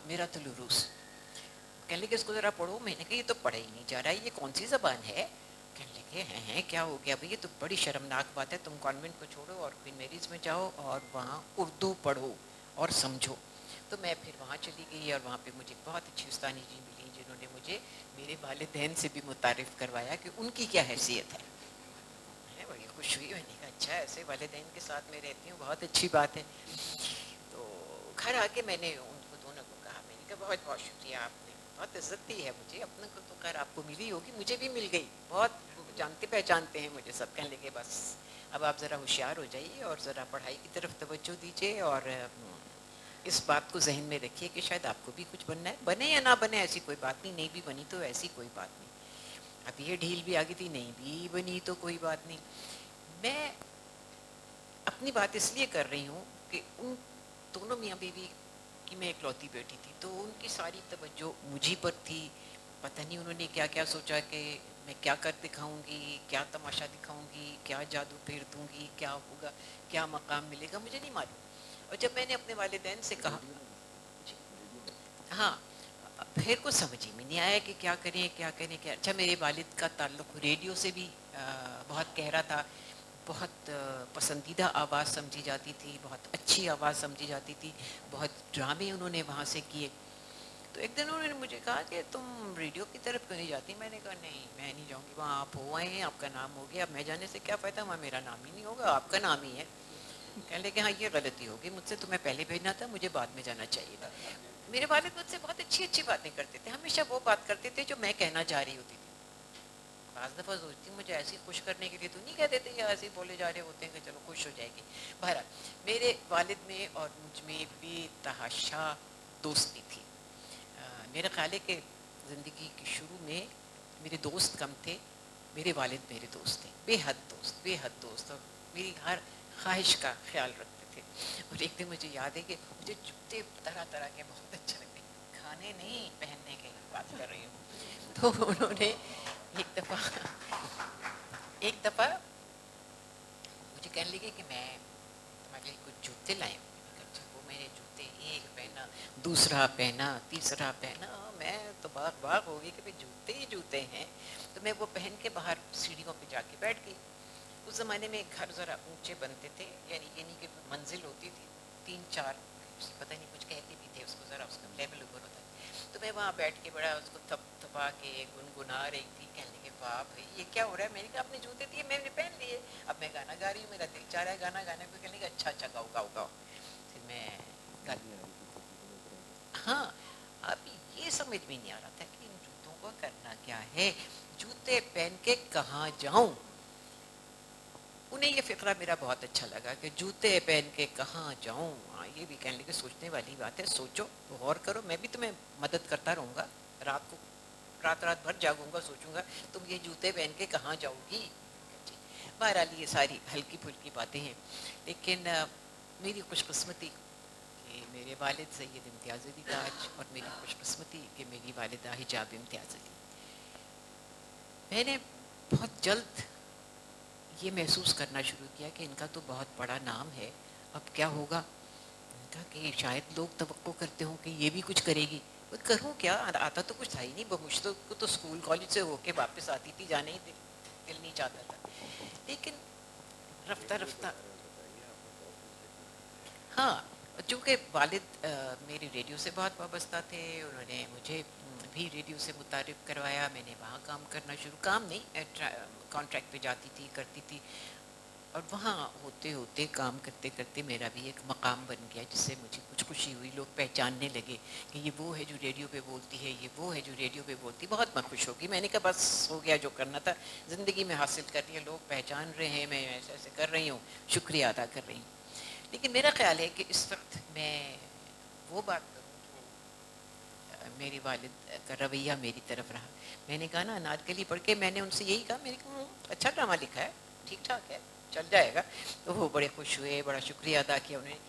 میرا العروس. کہنے لگے اس کو ذرا پڑھو. میں نے کہا یہ تو پڑھا ہی نہیں جا رہا ہے، یہ کون سی زبان ہے؟ کہنے لگے ہیں کیا ہو گیا بھئی، یہ تو بڑی شرمناک بات ہے، تم کانوینٹ کو چھوڑو اور کوئین میریز میں جاؤ اور وہاں اردو پڑھو اور سمجھو. تو میں پھر وہاں چلی گئی اور وہاں پہ مجھے بہت اچھی استانی جی ملی جنہوں نے مجھے میرے والدین سے بھی متعارف کروایا کہ ان کی کیا حیثیت ہے. میں بڑی خوش ہوئی، میں نے کہا اچھا ایسے والدین کے ساتھ میں رہتی ہوں، بہت اچھی بات ہے. تو گھر آ کے میں نے ان کو دونوں کو کہا، میں نے کہا بہت بہت شکریہ، آپ نے بہت عزت دی ہے مجھے. اپنے کو تو خیر آپ کو ملی ہوگی، مجھے بھی مل گئی، بہت جانتے پہچانتے ہیں مجھے سب. کہنے لگے بس اب آپ ذرا ہوشیار ہو جائیے اور ذرا پڑھائی کی طرف توجہ دیجیے اور اس بات کو ذہن میں رکھیے کہ شاید آپ کو بھی کچھ بننا ہے، بنے یا نہ بنے ایسی کوئی بات نہیں بھی بنی تو ایسی کوئی بات نہیں. اب یہ ڈھیل بھی آ گئی تھی، نہیں بھی بنی تو کوئی بات نہیں. میں اپنی بات اس لیے کر رہی ہوں کہ ان دونوں میاں بیوی کی میں اکلوتی بیٹی تھی، تو ان کی ساری توجہ مجھے پر تھی. پتہ نہیں انہوں نے کیا کیا سوچا کہ میں کیا کر دکھاؤں گی، کیا تماشا دکھاؤں گی، کیا جادو پھیر دوں گی، کیا ہوگا، کیا مقام ملے گا، مجھے نہیں معلوم. اور جب میں نے اپنے والدین سے کہا، ہاں پھر کچھ سمجھ ہی میں نہیں آیا کہ کیا کریں کیا کریں کیا. اچھا میرے والد کا تعلق ریڈیو سے بھی بہت گہرا تھا، بہت پسندیدہ آواز سمجھی جاتی تھی، بہت اچھی آواز سمجھی جاتی تھی، بہت ڈرامے انہوں نے وہاں سے کیے. تو ایک دن انہوں نے مجھے کہا کہ تم ریڈیو کی طرف کیوں نہیں جاتی؟ میں نے کہا نہیں میں نہیں جاؤں گی، وہاں آپ ہو آئے ہیں، آپ کا نام ہو گیا، اب میں جانے سے کیا فائدہ، وہاں میرا نام ہی نہیں ہوگا، آپ کا نام ہی ہے. کہنے لگے ہاں یہ غلطی ہوگی، مجھ سے تمہیں پہلے بھیجنا تھا، مجھے بعد میں جانا چاہیے تھا. میرے والد مجھ سے بہت اچھی اچھی باتیں کرتے تھے، ہمیشہ وہ بات کرتے تھے جو میں کہنا چاہ رہی ہوتی تھی. بعض دفعہ سوچتی مجھے ایسی خوش کرنے کے لیے تو نہیں کہتے تھے، یا ایسے بولے جا رہے ہوتے ہیں کہ چلو خوش ہو جائے گی. بہرحال میرے والد میں اور مجھ میں بے تحاشا دوستی تھی. میرا خیال ہے کہ زندگی کے شروع میں میرے دوست کم تھے، میرے والد میرے دوست تھے، بے حد دوست، اور میری ہر خواہش کا خیال رکھتے تھے. اور ایک دن مجھے یاد ہے کہ مجھے جوتے طرح طرح کے بہت اچھے لگتے، کھانے نہیں پہننے کے بات کر رہی ہوں. تو انہوں نے ایک دفعہ مجھے کہنے لگے کہ میں تمہارے لیے کچھ جوتے لائے ہوں. وہ میرے جوتے ایک پہنا، دوسرا پہنا، تیسرا پہنا، میں تو باغ ہو گئی کہ جوتے ہی جوتے ہیں. تو میں وہ پہن کے باہر سیڑھیوں پہ جا کے بیٹھ گئی. اس زمانے میں گھر ذرا اونچے بنتے تھے، یعنی کہ منزل ہوتی تھی 3-4، پتہ نہیں کچھ کہتے بھی تھے اس کو، ذرا اس کا لیول اوپر ہوتا ہے. تو میں وہاں بیٹھ کے بڑا اس کو تھپا کے گنگنا رہی تھی. کہنے لگے واہ بھائی یہ کیا ہو رہا ہے؟ میں نے کہا اپنے جوتے دیے، میں نے پہن لیے، اب میں گانا گا رہی ہوں، میرا دل چاہ رہا ہے گانا گانے کو. کہنے لگے اچھا گاؤ. پھر میں ہاں اب یہ سمجھ میں نہیں آ رہا تھا کہ ان جوتوں کو کرنا کیا ہے، جوتے پہن کے کہاں جاؤں. انہیں یہ فقرہ میرا بہت اچھا لگا کہ جوتے پہن کے کہاں جاؤں. یہ بھی کہنے لگے سوچنے والی بات ہے، سوچو غور کرو، میں بھی تمہیں مدد کرتا رہوں گا، رات بھر جاگوں گا، سوچوں گا تم یہ جوتے پہن کے کہاں جاؤ گی. بہرحال یہ ساری ہلکی پھلکی باتیں ہیں، لیکن میری خوش قسمتی کہ میرے والد سید امتیاز علی تاج، اور میری خوش قسمتی کہ میری والدہ حجاب امتیاز علی. میں نے بہت جلد یہ محسوس کرنا شروع کیا کہ ان کا تو بہت بڑا نام ہے، اب کیا ہوگا. ان کا کہ شاید لوگ توقع کرتے ہوں کہ یہ بھی کچھ کرے گی. کروں کیا، آتا تو کچھ تھا ہی نہیں، بہشتوں کو تو اسکول کالج سے ہو کے واپس آتی تھی، جانے ہی دل نہیں چاہتا تھا. لیکن رفتہ ہاں چونکہ والد میری ریڈیو سے بہت وابستہ تھے، انہوں نے مجھے بھی ریڈیو سے متعارف کروایا. میں نے وہاں کام کرنا شروع، کام نہیں، کانٹریکٹ پہ جاتی تھی، کرتی تھی. اور وہاں ہوتے ہوتے کام کرتے کرتے میرا بھی ایک مقام بن گیا جس سے مجھے کچھ خوشی ہوئی. لوگ پہچاننے لگے کہ یہ وہ ہے جو ریڈیو پہ بولتی ہے, یہ وہ ہے جو ریڈیو پہ بولتی. بہت میں خوش ہوگی. میں نے کہا بس ہو گیا, جو کرنا تھا زندگی میں حاصل کر لیا. لوگ پہچان رہے ہیں, میں ایسے ایسے کر رہی ہوں, شکریہ ادا کر رہی ہوں. لیکن میرا خیال ہے کہ اس وقت میں وہ بات کروں جو میری والد کا رویہ میری طرف رہا. میں نے کہا نا انارکلی پڑھ کے میں نے ان سے یہی کہا, میں نے کہا اچھا ڈرامہ لکھا ہے, ٹھیک ٹھاک ہے, چل جائے گا. تو وہ بڑے خوش ہوئے, بڑا شکریہ ادا کیا انہوں نے.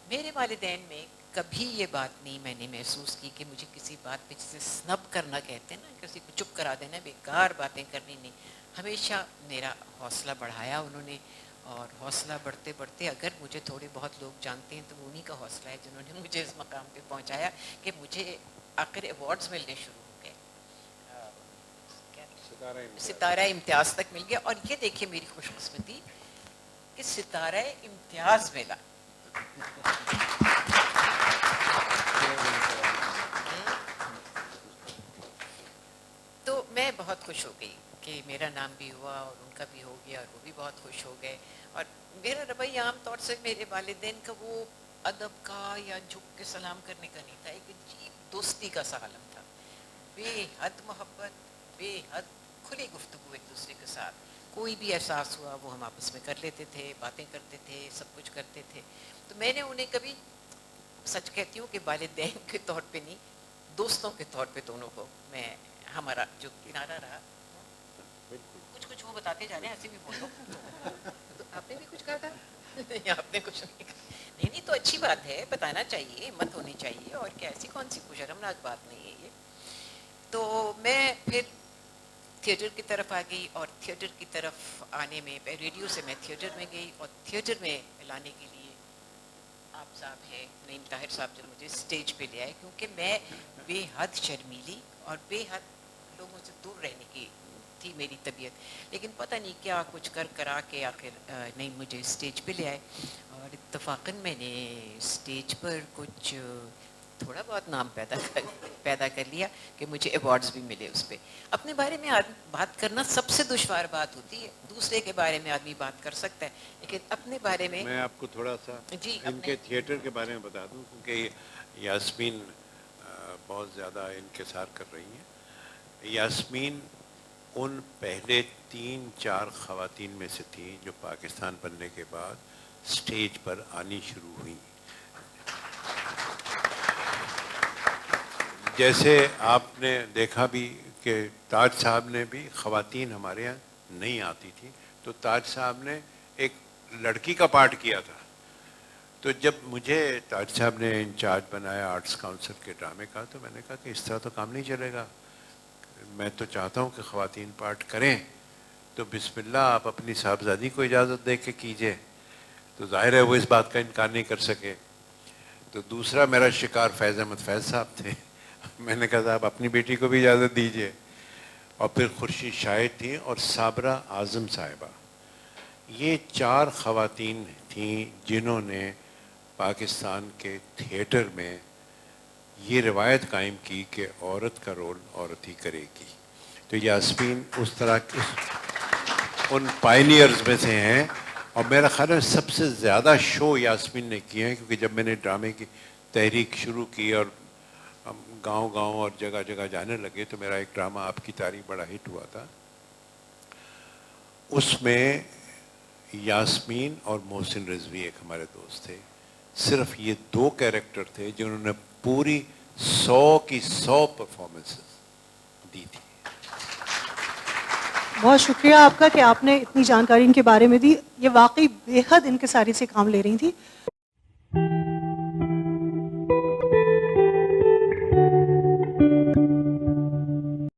میرے والدین میں کبھی یہ بات نہیں میں نے محسوس کی کہ مجھے کسی بات پہ جسے سنب کرنا کہتے ہیں نا, کسی کو چپ کرا دینا, بیکار باتیں کرنی نہیں. ہمیشہ میرا حوصلہ بڑھایا انہوں نے, اور حوصلہ بڑھتے بڑھتے اگر مجھے تھوڑے بہت لوگ جانتے ہیں تو وہ انہیں کا حوصلہ ہے جنہوں نے مجھے اس مقام پہ پہنچایا کہ مجھے آخر ایوارڈز ملنے شروع ہو گئے, ستارہ امتیاز تک مل گیا. اور یہ دیکھیے میری خوش قسمتی کہ ستارہ امتیاز ملا. تو میں بہت خوش ہو گئی کہ میرا نام بھی ہوا اور ان کا بھی ہو گیا, اور وہ بھی بہت خوش ہو گئے. اور میرا رویہ عام طور سے میرے والدین کا وہ ادب کا یا جھک کے سلام کرنے کا نہیں تھا, ایک عجیب دوستی کا سا عالم تھا. بے حد محبت, بے حد کھلی گفتگو ایک دوسرے کے ساتھ. کوئی بھی احساس ہوا وہ ہم آپس میں کر لیتے تھے, باتیں کرتے تھے, سب کچھ کرتے تھے. تو میں نے انہیں کبھی, سچ کہتی ہوں کہ والدین کے طور پہ نہیں, دوستوں کے طور پہ دونوں کو میں, ہمارا جو کنارہ رہا. کچھ وہ بتاتے جا رہے ہیں, ایسے بھی بولو. تو آپ نے بھی کچھ کہا تھا؟ نہیں, آپ نے کچھ نہیں کہا. نہیں تو اچھی بات ہے, بتانا چاہیے, ہمت ہونی چاہیے, اور کیا ایسی کون سی شرمناک بات نہیں ہے یہ. تو میں پھر تھیٹر کی طرف آ گئی, اور تھیٹر کی طرف آنے میں ریڈیو سے میں تھیٹر میں گئی, اور تھیٹر میں لانے کے لیے آپ صاحب ہیں, نعیم طاہر صاحب, جو مجھے اسٹیج پہ لے آئے, کیونکہ میں بے حد شرمیلی اور بے حد لوگوں سے دور رہنے کی تھی میری طبیعت. لیکن پتہ نہیں کیا کچھ کرا کے آخر نہیں مجھے اسٹیج پہ لے آئے, اور اتفاقاً میں نے اسٹیج پر کچھ تھوڑا بہت نام پیدا کر لیا کہ مجھے ایوارڈز بھی ملے. اس پہ اپنے بارے میں بات کرنا سب سے دشوار بات ہوتی ہے. دوسرے کے بارے میں آدمی بات کر سکتا ہے, لیکن اپنے بارے میں. میں آپ کو تھوڑا سا ان کے تھیٹر کے بارے میں بتا دوں, کیونکہ یاسمین بہت زیادہ انکسار کر رہی ہیں. یاسمین ان پہلے 3-4 خواتین میں سے تھیں جو پاکستان بننے کے بعد اسٹیج پر آنی شروع ہوئیں. جیسے آپ نے دیکھا بھی کہ تاج صاحب نے بھی, خواتین ہمارے یہاں نہیں آتی تھی, تو تاج صاحب نے ایک لڑکی کا پارٹ کیا تھا. تو جب مجھے تاج صاحب نے انچارج بنایا آرٹس کاؤنسل کے ڈرامے کا, تو میں نے کہا کہ اس طرح تو کام نہیں چلے گا, میں تو چاہتا ہوں کہ خواتین پارٹ کریں. تو بسم اللہ, آپ اپنی صاحبزادی کو اجازت دے کے کیجئے. تو ظاہر ہے وہ اس بات کا انکار نہیں کر سکے. تو دوسرا میرا شکار فیض احمد فیض صاحب تھے. میں نے کہا صاحب اپنی بیٹی کو بھی اجازت دیجئے. اور پھر خورشید شاہد تھیں اور صابرہ اعظم صاحبہ. یہ 4 خواتین تھیں جنہوں نے پاکستان کے تھیٹر میں یہ روایت قائم کی کہ عورت کا رول عورت ہی کرے گی. تو یاسمین اس طرح کے ان پائنیئرز میں سے ہیں. اور میرا خیال ہے سب سے زیادہ شو یاسمین نے کیے ہیں, کیونکہ جب میں نے ڈرامے کی تحریک شروع کی اور ہم گاؤں اور جگہ جگہ جانے لگے, تو میرا ایک ڈرامہ آپ کی تاریخ بڑا ہٹ ہوا تھا. اس میں یاسمین اور محسن رضوی ایک ہمارے دوست تھے. صرف یہ 2 کیریکٹر تھے جنہوں نے پوری 100 کی 100 پرفارمنس دی تھی. بہت شکریہ آپ کا کہ آپ نے اتنی جانکاری ان کے بارے میں دی. یہ واقعی بے حد انکساری سے کام لے رہی تھی.